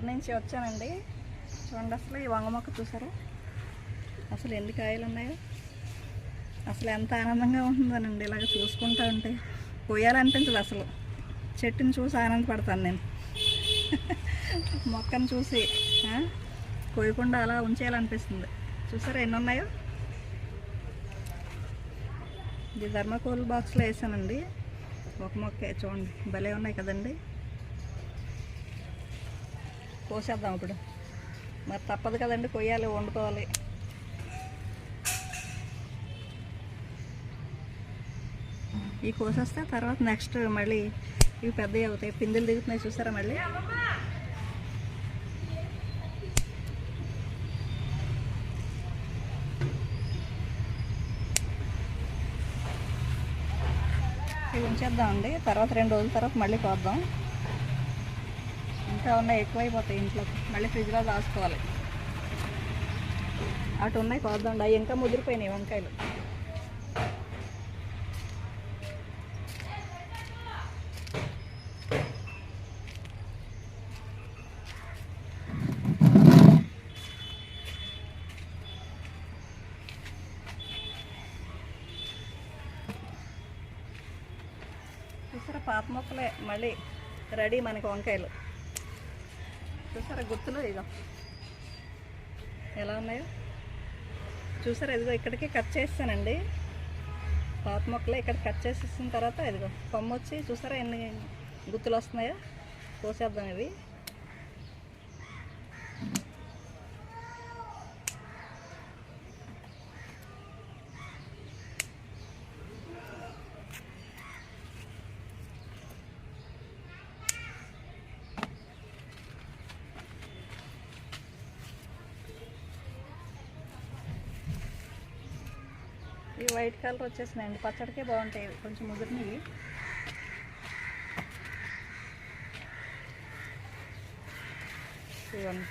నుంచి వచ్చానండి. చూడండి అసలు ఈ వంగ మొక్క చూసారా, అసలు ఎన్ని కాయలు ఉన్నాయో. అసలు ఎంత ఆనందంగా ఉంటుందోనండి ఇలాగ చూసుకుంటూ ఉంటే. కొయ్యాలనిపించదు అసలు, చెట్టుని చూసి ఆనందపడతాను నేను. మొక్కను చూసి కొయ్యకుండా అలా ఉంచేయాలనిపిస్తుంది. చూసారా ఎన్ని ఉన్నాయో. ఇది థర్మాకోల్ బాక్స్లో వేసానండి. ఒక మొక్కే చూడండి, భలే ఉన్నాయి కదండి. కోసేద్దాం ఇప్పుడు, మరి తప్పదు కదండి, కొయ్యాలి, వండుకోవాలి. ఈ కోసేస్తే తర్వాత నెక్స్ట్ మళ్ళీ ఇవి పెద్దవి అవుతాయి. పిందెలు దిగుతున్నాయి చూసారా మళ్ళీ. ఇవి ఉంచేద్దామండి, తర్వాత 2 రోజుల తర్వాత మళ్ళీ కోద్దాం. ఇంకా ఉన్నాయి, ఎక్కువైపోతాయి ఇంట్లో, మళ్ళీ ఫ్రిడ్జ్లో దాచుకోవాలి. అటు ఉన్నాయి కోద్దాం. అవి ఇంకా ముదిరిపోయినాయి వంకాయలు. చూసారా పాత మొక్కలే మళ్ళీ రెడీ మనకి వంకాయలు. చూసారా గుత్తులు ఇదో ఎలా ఉన్నాయో చూసారా. ఇదిగో ఇక్కడికి కట్ చేస్తానండి, పాత మొక్కలే ఇక్కడ కట్ చేసేసిన తర్వాత ఇదిగో కొమ్మ వచ్చి చూసారా ఎన్ని గుత్తులు వస్తున్నాయో. కోసేద్దాం ఇవి. ఈ వైట్ కలర్ వచ్చేసినాయండి, పచ్చడికే బాగుంటాయి, కొంచెం ముదిరినవి. ఇవ్వండి.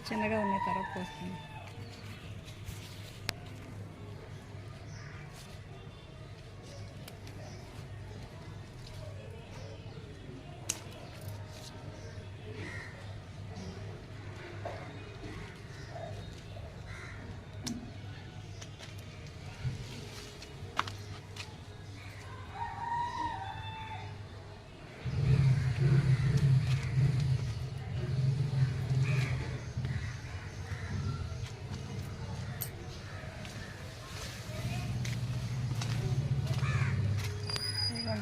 చిన్నగా ఉన్నాయి, తర్వాత పోస్తాను.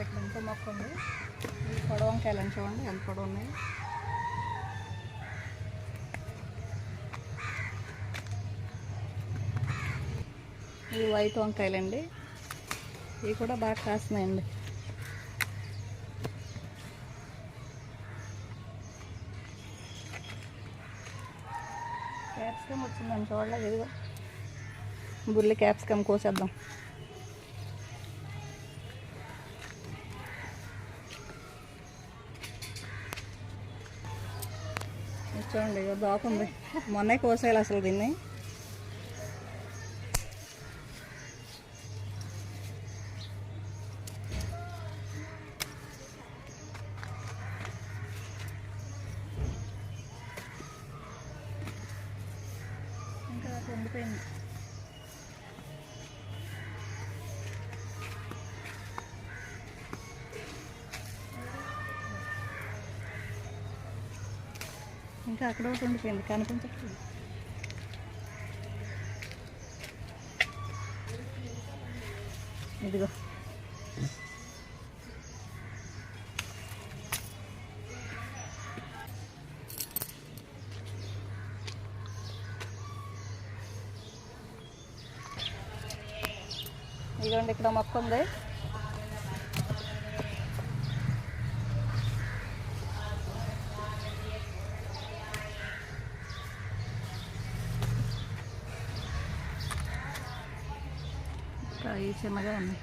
ఇక్కడ ఇంకో మొక్క ఉంది. ఈ పొడవు వంకాయలని చూడండి ఎంత పొడవు ఉన్నాయి. ఇవి వైట్ వంకాయలండి, ఇవి కూడా బాగా కాస్తున్నాయండి. క్యాప్సికమ్ వచ్చిందని చూడలేదు, ఇదిగో బుల్లి క్యాప్సికమ్ కోసేద్దాం. చూడండి ఇక బాగుంది, మొన్నే కోసేయాలి అసలు దీన్ని. ఇంకా ఉండిపోయింది. ఇంకా అక్కడ ఒకటి ఉండిపోయింది, కనిపించట్లేదు. ఇదిగో ఇదిగోండి ఇక్కడ మొక్క ఉంది. ఈ చిన్నగా ఉంది.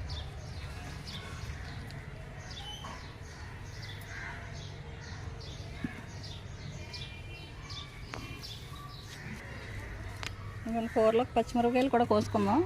ఇంకా కూరలోకి పచ్చిమిరపకాయలు కూడా కోసుకుందాం.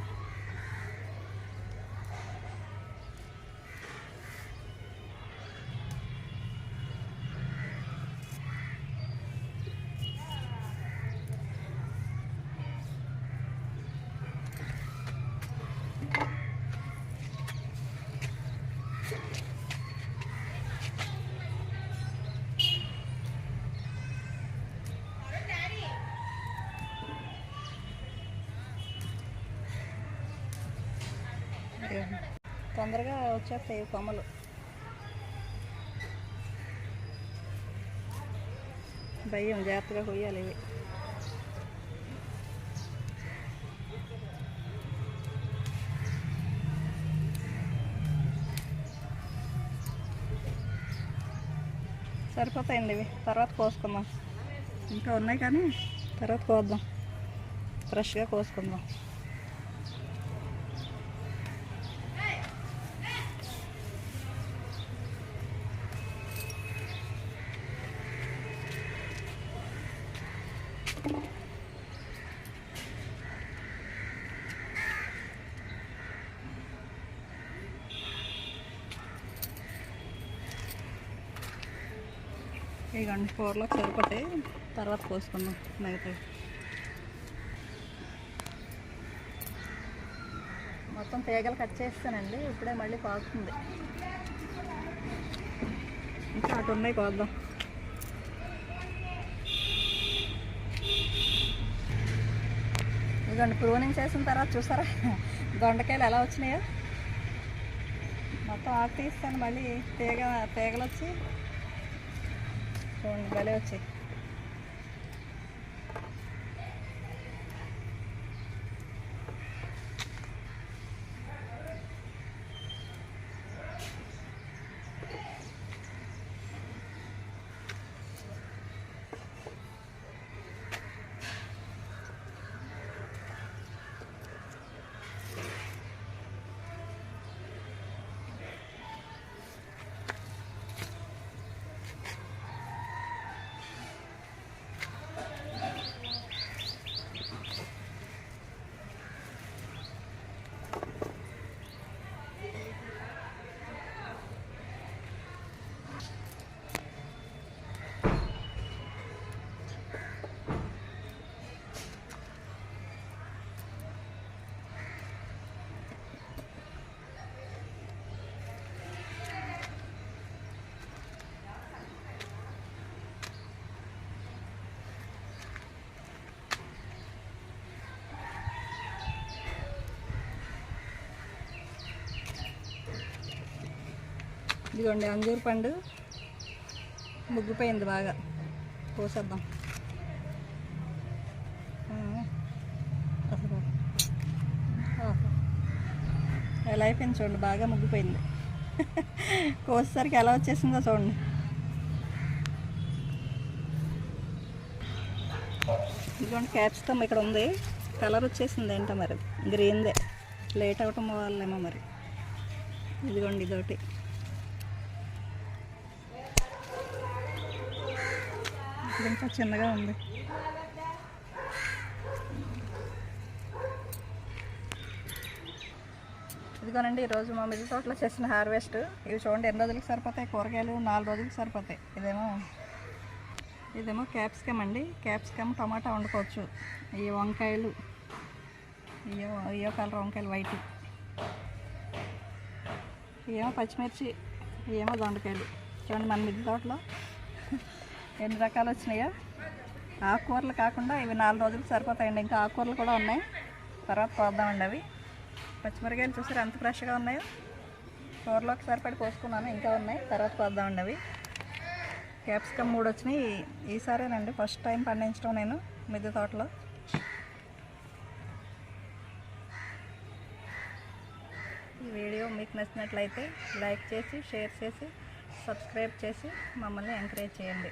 తొందరగా వచ్చేస్తాయి కొమ్మలు. భయం, జాగ్రత్తగా కొయ్యాలి ఇవి. సరిపోతాయండి ఇవి, తర్వాత కోసుకుందాం. ఇంకా ఉన్నాయి కానీ తర్వాత కోద్దాం, ఫ్రెష్గా కోసుకుందాం. ఇదిగోండి కూరలోకి సరిపోతాయి, తర్వాత కోసుకుందాం మిగతాయి. మొత్తం తీగలు కట్ చేస్తానండి, ఇప్పుడే మళ్ళీ పాకుతుంది. ఇంకా అటు ఉన్నాయి, కోద్దాం. ఇదిగోండి ప్రూనింగ్ చేసిన తర్వాత చూసారా దొండకాయలు ఎలా వచ్చినాయో. మొత్తం ఆకు తీస్తాను, మళ్ళీ తీగలు వచ్చి చూడండి భలే వచ్చాయి. ఇదిగోండి అంజూరు పండు ముగ్గిపోయింది బాగా, కోసేద్దాం. అసలు ఎలా అయిపోయింది చూడండి, బాగా ముగ్గిపోయింది. కోసేసరికి ఎలా వచ్చేసిందో చూడండి. ఇదిగోండి క్యాప్సికమ్ ఇక్కడ ఉంది, కలర్ వచ్చేసింది ఏంటో మరి, గ్రీన్దే, లేట్ అవటం వల్లేమో మరి. ఇదిగోండి ఇదొకటి. ఇంకా చిన్నగా ఉంది. ఇదిగోనండి ఈరోజు మా మిద్దె తోటలో చేసిన హార్వెస్ట్. ఇవి చూడండి ఎన్ని రోజులకి సరిపోతాయి కూరగాయలు, 4 రోజులకి సరిపోతాయి. ఇదేమో క్యాప్సికమ్ అండి, క్యాప్సికమ్ టమాటా వండుకోవచ్చు. ఈ వంకాయలు, ఇయో కలర్ వంకాయలు వైట్, ఇవేమో పచ్చిమిర్చి, ఇవేమో దొండకాయలు. చూడండి మన మిద్దె తోటలో ఎన్ని రకాలు వచ్చినాయో. ఆకుకూరలు కాకుండా ఇవి 4 రోజులకు సరిపోతాయండి. ఇంకా ఆకుకూరలు కూడా ఉన్నాయి, తర్వాత కోద్దామండి అవి. పచ్చిమిరకాయలు చూసారు ఎంత ఫ్రెష్గా ఉన్నాయో, కూరలోకి సరిపడి కోసుకున్నాను, ఇంకా ఉన్నాయి, తర్వాత కోద్దామండి అవి. క్యాప్సికమ్ 3 వచ్చినాయి ఈసారేనండి, ఫస్ట్ టైం పండించడం నేను మిద్దె తోటలో. ఈ వీడియో మీకు నచ్చినట్లయితే లైక్ చేసి, షేర్ చేసి, సబ్స్క్రైబ్ చేసి మమ్మల్ని ఎంకరేజ్ చేయండి.